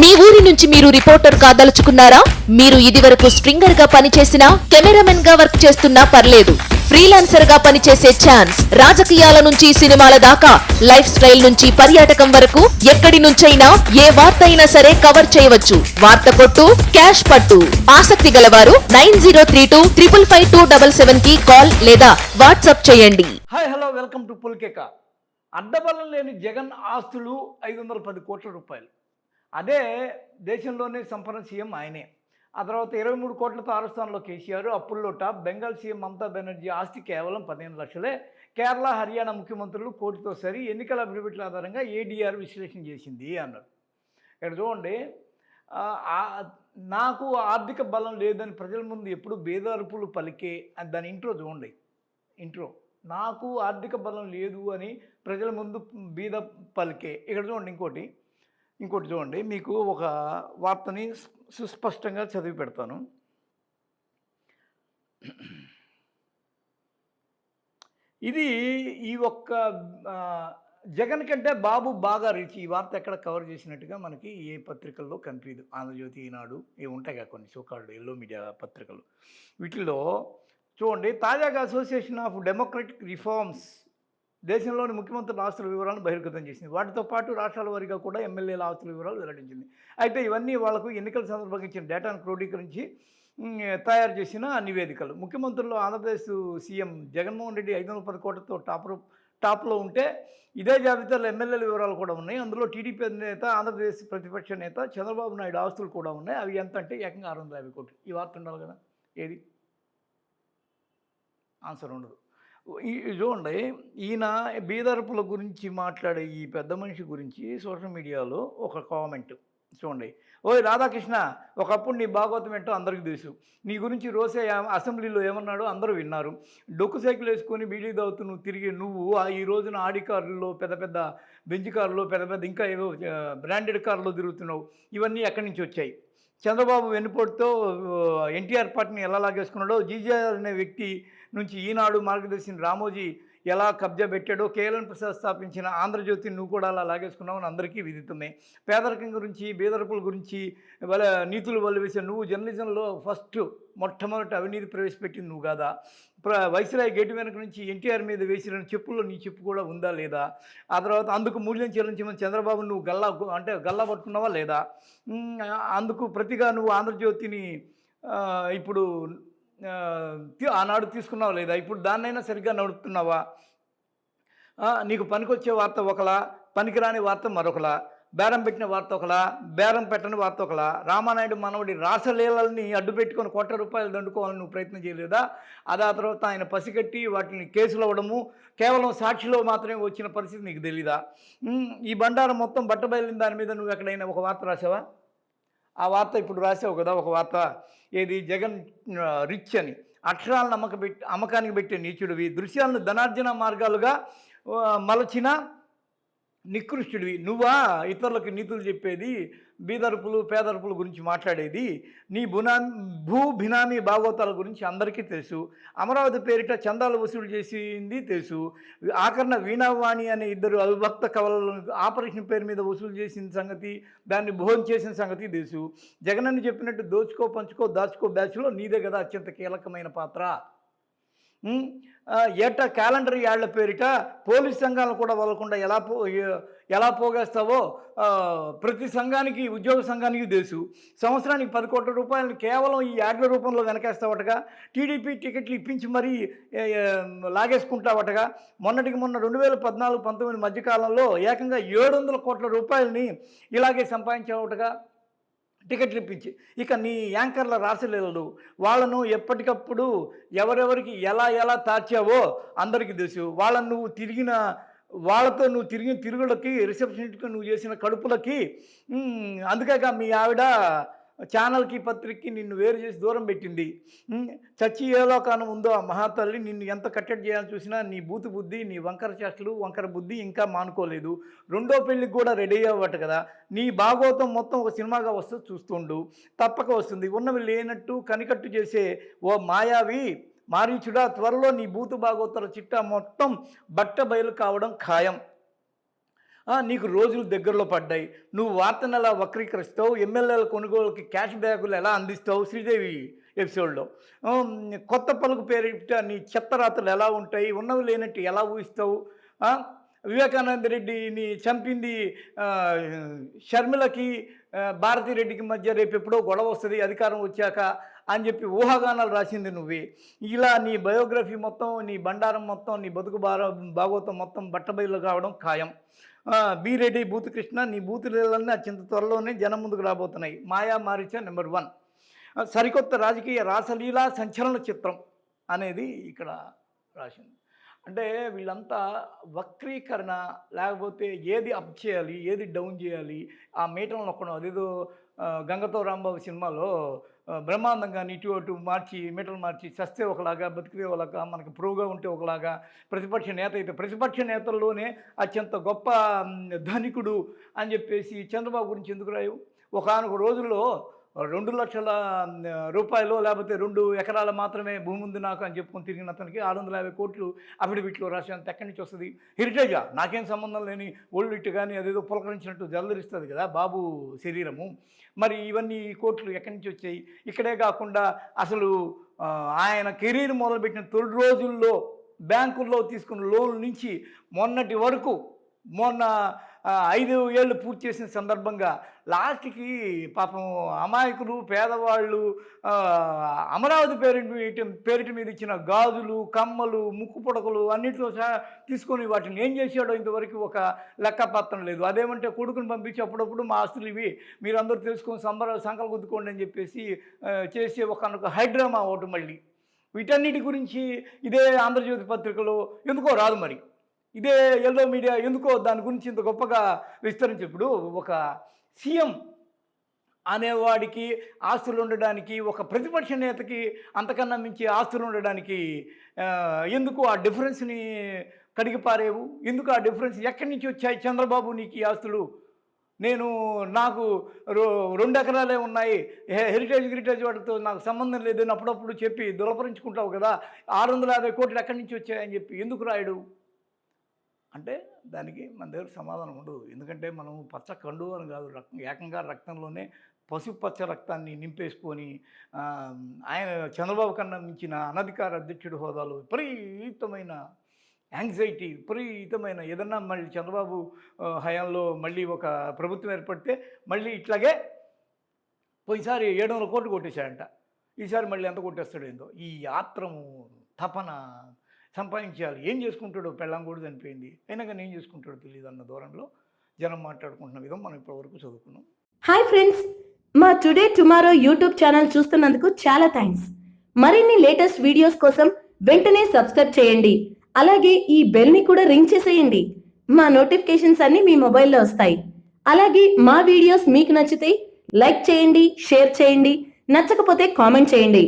మీ ఊరి నుంచి మీరు రిపోర్టర్ కాదలుచుకున్నారా? మీరు ఇదివరకు స్ట్రింగర్ గా పనిచేసినా, కెమెరామెన్ గా వర్క్ చేస్తున్నా పర్లేదు. ఫ్రీలాన్సర్ గా పనిచేసే ఛాన్స్. రాజకీయాల నుంచి సినిమాల దాకా, లైఫ్ స్టైల్ నుంచి పర్యాటకం వరకు ఎక్కడి నుంచైనా ఏ వార్త అయినా సరే కవర్ చేయవచ్చు. వార్త కొట్టు, క్యాష్ పట్టు. ఆసక్తి గలవారు 9032555277 కి కాల్ లేదా వాట్సాప్ చేయండి. హాయ్ హలో వెల్కమ్ టు పుల్కేక. అడ్డబలం లేని జగన్ ఆస్తులు 510 కోట్ల రూపాయలు. అదే దేశంలోనే సంపన్న సీఎం ఆయనే. ఆ తర్వాత 23 కోట్లతో ఆరో స్థానంలో కేసీఆర్, అప్పుల్లో టాప్. బెంగాల్ సీఎం మమతా బెనర్జీ ఆస్తి కేవలం 15 లక్షలే. కేరళ, హర్యానా ముఖ్యమంత్రులు కోటితో సరి. ఎన్నికల అఫిడవిట్ల ఆధారంగా ఏడీఆర్ విశ్లేషణ చేసింది అన్నారు. ఇక్కడ చూడండి, నాకు ఆర్థిక బలం లేదని ప్రజల ముందు ఎప్పుడు బేదార్పులు పలికే దాని ఇంట్రో చూడండి. ఇంట్రో నాకు ఆర్థిక బలం లేదు అని ప్రజల ముందు బీద పలికే. ఇక్కడ చూడండి, ఇంకోటి చూడండి, మీకు ఒక వార్తని సుస్పష్టంగా చదివి పెడతాను. ఇది ఈ ఒక్క జగన్ కంటే బాబు బాగా రీచ్. ఈ వార్త ఎక్కడ కవర్ చేసినట్టుగా మనకి ఏ పత్రికల్లో కనిపించదు. ఆంధ్రజ్యోతి, ఈనాడు ఇవి ఉంటాయి కదా కొన్ని సోకాల్డ్ ఎల్లో మీడియా పత్రికలు. వీటిల్లో చూడండి, తాజాగా అసోసియేషన్ ఆఫ్ డెమోక్రటిక్ రిఫార్మ్స్ దేశంలోని ముఖ్యమంత్రుల ఆస్తుల వివరాలను బహిర్గతం చేసింది. వాటితో పాటు రాష్ట్రాల వారీగా కూడా ఎమ్మెల్యేల ఆస్తుల వివరాలు వెల్లడించింది. అయితే ఇవన్నీ వాళ్లకు ఎన్నికల సందర్భంగా ఇచ్చిన డేటాను క్రోడీకరించి తయారు చేసిన నివేదికలు. ముఖ్యమంత్రుల్లో ఆంధ్రప్రదేశ్ సీఎం జగన్మోహన్ రెడ్డి 510 కోట్లతో టాప్లో ఉంటే, ఇదే జాబితాలో ఎమ్మెల్యేల వివరాలు కూడా ఉన్నాయి. అందులో టీడీపీ నేత, ఆంధ్రప్రదేశ్ ప్రతిపక్ష నేత చంద్రబాబు నాయుడు ఆస్తులు కూడా ఉన్నాయి. అవి ఎంత అంటే ఏకంగా 650 కోట్లు. ఈ వార్త ఉండాలి కదా, ఏది ఆన్సర్ ఉండదు. చూడండి, ఈయన బీదర్పుల గురించి మాట్లాడే ఈ పెద్ద మనిషి గురించి సోషల్ మీడియాలో ఒక కామెంట్ చూడండి. ఓయ్ రాధాకృష్ణ, ఒకప్పుడు నీ భాగవతం ఏంటో అందరికీ తెలుసు. నీ గురించి రోసే అసెంబ్లీలో ఏమన్నాడో అందరూ విన్నారు. డొక్కు సైకిల్ వేసుకొని బీడీ దావుతూ నువ్వు తిరిగి ఈ రోజున ఆడి కారుల్లో, పెద్ద పెద్ద బెంజ్ కారులో, పెద్ద ఇంకా ఏవో బ్రాండెడ్ కారులో తిరుగుతున్నావు. ఇవన్నీ ఎక్కడి నుంచి వచ్చాయి? చంద్రబాబు వెన్నుపోటుతో ఎన్టీఆర్ పార్టీని ఎలా లాగేసుకున్నాడో, జీజేఆర్ అనే వ్యక్తి నుంచి ఈనాడు మార్గదర్శిని రామోజీ ఎలా కబ్జా పెట్టాడో, కేఎల్ఎన్ ప్రసాద్ స్థాపించిన ఆంధ్రజ్యోతిని నువ్వు కూడా అలా లాగేసుకున్నావు అని అందరికీ విదితమే. పేదరికం గురించి, బీదరపుల గురించి నీతులు వల్లవేసే నువ్వు జర్నలిజంలో మొట్టమొదటి అవినీతి ప్రవేశపెట్టింది నువ్వు కాదా? వైస్రాయ్ గేటు వెనక నుంచి ఎన్టీఆర్ మీద వేసిన చెప్పుల్లో నీ చెప్పు కూడా ఉందా లేదా? ఆ తర్వాత అందుకు మూల్యం చెల్లించమని చంద్రబాబు నువ్వు గల్లా పట్టుకున్నావా లేదా? అందుకు ప్రతిగా నువ్వు ఆంధ్రజ్యోతిని ఇప్పుడు ఆనాడు తీసుకున్నావా లేదా? ఇప్పుడు దాన్నైనా సరిగ్గా నడుపుతున్నావా? నీకు పనికొచ్చే వార్త ఒకలా, పనికిరాని వార్త మరొకలా, బేరం పెట్టిన వార్త ఒకలా, బేరం పెట్టని వార్త ఒకలా. రామానాయుడు మనవడి రాసలీలల్ని అడ్డుపెట్టుకొని కోట్ల రూపాయలు దండుకోవాలని నువ్వు ప్రయత్నం చేయలేదా? ఆ తర్వాత ఆయన పసిగట్టి వాటిని కేసులు అవ్వడము, కేవలం సాక్షిలో మాత్రమే వచ్చిన పరిస్థితి నీకు తెలీదా? ఈ బండారం మొత్తం బట్టబయలిన దాని మీద నువ్వు ఎక్కడైనా ఒక వార్త రాసావా? ఆ వార్త ఇప్పుడు రాసావు కదా ఒక వార్త, ఏది జగన్ రిచ్ అని. అక్షరాలను అమ్మకానికి పెట్టే నీచుడివి, దృశ్యాలను ధనార్జన మార్గాలుగా మలచిన నికృష్టుడివి. నువ్వా ఇతరులకు నీతులు చెప్పేది, బీదరుపులు పేదరుపుల గురించి మాట్లాడేది? నీ బినామీ భాగవతాల గురించి అందరికీ తెలుసు. అమరావతి పేరిట చందాలు వసూలు చేసింది తెలుసు. ఆఖరణ వీణావాణి అనే ఇద్దరు అవిభక్త కవలను ఆపరేషన్ పేరు మీద వసూలు చేసిన సంగతి, దాన్ని భోజనం చేసిన సంగతి తెలుసు. జగనని చెప్పినట్టు దోచుకో, పంచుకో, దాచుకో బ్యాచ్లో నీదే కదా అత్యంత కీలకమైన పాత్ర. ఏటా క్యాలెండర్ యాళ్ల పేరిట పోలీస్ సంఘాలను కూడా వదలకుండా ఎలా పోగేస్తావో ప్రతి సంఘానికి, ఉద్యోగ సంఘానికి తెలుసు. సంవత్సరానికి 10 కోట్ల రూపాయలను కేవలం ఈ యాడ్ల రూపంలో వెనకేస్తావటగా. టీడీపీ టికెట్లు ఇప్పించి మరీ లాగేసుకుంటావటగా. మొన్న 2014-19 మధ్యకాలంలో ఏకంగా 700 కోట్ల రూపాయలని ఇలాగే సంపాదించావటగా, టికెట్లు ఇప్పించి. ఇక నీ యాంకర్ల రాసలీలలు, వాళ్ళను ఎప్పటికప్పుడు ఎవరెవరికి ఎలా తార్చావో అందరికీ తెలుసు. వాళ్ళతో నువ్వు తిరిగిన తిరుగులకి, రిసెప్షనిస్ట్కి నువ్వు చేసిన కడుపులకి, అందుకేగా మీ ఆవిడ ఛానల్కి, పత్రికకి నిన్ను వేరు చేసి దూరం పెట్టింది. చచ్చి ఏ లోకానం ఉందో ఆ మహాతల్లి నిన్ను ఎంత కట్టడి చేయాలని చూసినా నీ బూతు బుద్ధి, నీ వంకర చేష్టలు, వంకర బుద్ధి ఇంకా మానుకోలేదు. రెండో పెళ్ళికి కూడా రెడీ అవ్వట కదా. నీ భాగవతం మొత్తం ఒక సినిమాగా వస్తూ చూస్తుండు, తప్పక వస్తుంది. ఉన్నవి లేనట్టు కనికట్టు చేసే ఓ మాయావి మారీచుడా, త్వరలో నీ బూతు భాగవతాల చిట్టా మొత్తం బట్ట బయలు కావడం ఖాయం. నీకు రోజులు దగ్గరలో పడ్డాయి, నువ్వు వార్తను ఎలా వక్రీకరిస్తావు, ఎమ్మెల్యేల కొనుగోలుకి క్యాష్ బ్యాగులు ఎలా అందిస్తావు శ్రీదేవి ఎపిసోడ్లో, కొత్త పలుకు పేరిట నీ చెత్తరాతలు ఎలా ఉంటాయి, ఉన్నవి లేనట్టు ఎలా ఊహిస్తావు, వివేకానంద రెడ్డిని చంపింది షర్మిలకి భారతిరెడ్డికి మధ్య రేపు ఎప్పుడో గొడవ వస్తుంది అధికారం వచ్చాక అని చెప్పి ఊహాగానాలు రాసింది నువ్వే. ఇలా నీ బయోగ్రఫీ మొత్తం, నీ బండారం మొత్తం, నీ బతుకు భాగవతం మొత్తం బట్టబయలు కావడం ఖాయం. బీ రెడ్డి బూతు కృష్ణ, నీ బూతులన్నీ అత్యంత త్వరలోనే జనం ముందుకు రాబోతున్నాయి. మాయా మారిచ నెంబర్ 1 సరికొత్త రాజకీయ రాసలీలా సంచలన చిత్రం అనేది ఇక్కడ రాసింది. అంటే వీళ్ళంతా వక్రీకరణ, లేకపోతే ఏది అప్ చేయాలి, ఏది డౌన్ చేయాలి, ఆ మీటర్లు నొక్కడం. అదేదో గంగతో రాంబాబు సినిమాలో బ్రహ్మాండంగా ఇటు అటు మార్చి మీటర్లు మార్చి, చస్తే ఒకలాగా బతికితే ఒకలాగా, మనకి ప్రోగా ఉంటే ఒకలాగా. ప్రతిపక్ష నేత అయితే ప్రతిపక్ష నేతల్లోనే అత్యంత గొప్ప ధనికుడు అని చెప్పేసి చంద్రబాబు గురించి ఎందుకు రాయవు? ఒకానొక రోజుల్లో 2 లక్షల రూపాయలు లేకపోతే 2 ఎకరాలు మాత్రమే భూమి ఉంది నాకు అని చెప్పుకొని తిరిగిన అతనికి 650 కోట్లు అఫిడవిట్లో రాసినంత ఎక్కడి నుంచి వస్తుంది? హెరిటేజా? నాకేం సంబంధం లేని ఓల్డ్ ఇట్ కానీ అదేదో పులకరించినట్టు జల్లరిస్తుంది కదా బాబు శరీరము. మరి ఇవన్నీ కోట్లు ఎక్కడి నుంచి వచ్చాయి? ఇక్కడే కాకుండా అసలు ఆయన కెరీర్ మొదలుపెట్టిన తొలి రోజుల్లో బ్యాంకుల్లో తీసుకున్న లోన్ల నుంచి మొన్నటి వరకు, మొన్న 5 ఏళ్ళు పూర్తి చేసిన సందర్భంగా లాస్ట్కి పాపం అమాయకులు పేదవాళ్ళు అమరావతి పేరిట మీద ఇచ్చిన గాజులు, కమ్మలు, ముక్కు పుడకలు అన్నింటితో తీసుకొని వాటిని ఏం చేశాడో ఇంతవరకు ఒక లెక్కపత్రం లేదు. అదేమంటే కొడుకుని పంపించి అప్పుడప్పుడు మా ఆస్తులు ఇవి మీరందరూ తెలుసుకొని సంకలు గుద్దుకోండి అని చెప్పేసి చేసే ఒక హైడ్రామా ఒకటి. మళ్ళీ వీటన్నిటి గురించి ఇదే ఆంధ్రజ్యోతి పత్రికలో ఎందుకో రాదు, మరి ఇదే ఎల్లో మీడియా ఎందుకో దాని గురించి ఇంత గొప్పగా విస్తరించినప్పుడు, ఒక సీఎం అనేవాడికి ఆస్తులు ఉండడానికి, ఒక ప్రతిపక్ష నేతకి అంతకన్నా మించి ఆస్తులు ఉండడానికి ఎందుకు ఆ డిఫరెన్స్ని కడిగిపారేవు? ఎందుకు ఆ డిఫరెన్స్ ఎక్కడి నుంచి వచ్చాయి? చంద్రబాబు నీకు ఈ ఆస్తులు, నాకు 2 ఎకరాలే ఉన్నాయి, హెరిటేజ్ వాటితో నాకు సంబంధం లేదని అప్పుడప్పుడు చెప్పి దులపరించుకుంటావు కదా, 650 కోట్లు ఎక్కడి నుంచి వచ్చాయని చెప్పి ఎందుకు రాయడు అంటే దానికి మన దగ్గర సమాధానం ఉండదు. ఎందుకంటే మనం పచ్చ కండు అని కాదు, ఏకంగా రక్తంలోనే పసుపు పచ్చ రక్తాన్ని నింపేసుకొని ఆయన చంద్రబాబు కన్నా మించిన అనధికార అధ్యక్షుడి హోదాలో విపరీతమైన యాంగ్జైటీ, విపరీతమైన ఏదన్నా మళ్ళీ చంద్రబాబు హయాంలో మళ్ళీ ఒక ప్రభుత్వం ఏర్పడితే మళ్ళీ ఇట్లాగే పోయినసారి 700 కోట్లు కొట్టేశాడంట, ఈసారి మళ్ళీ ఎంత కొట్టేస్తాడు ఏందో. ఈ ఆత్రము, తపన, సంపాదించాలి, ఏం చేసుకుంటాడో, పెళ్ళం కూడా చనిపోయింది అయినా కానీ ఏం చేసుకుంటాడో తెలియదు అన్న దూరంలో జనం మాట్లాడుకుంటున్న విధం మనం ఇప్పటివరకు చదువుకున్నాం. హాయ్ ఫ్రెండ్స్, మా టుడే టుమారో యూట్యూబ్ ఛానల్ చూస్తున్నందుకు చాలా థ్యాంక్స్. మరిన్ని లేటెస్ట్ వీడియోస్ కోసం వెంటనే సబ్స్క్రైబ్ చేయండి. అలాగే ఈ బెల్ ని కూడా రింగ్ చేసేయండి. మా నోటిఫికేషన్స్ అన్ని మీ మొబైల్లో వస్తాయి. అలాగే మా వీడియోస్ మీకు నచ్చితే లైక్ చేయండి, షేర్ చేయండి, నచ్చకపోతే కామెంట్ చేయండి.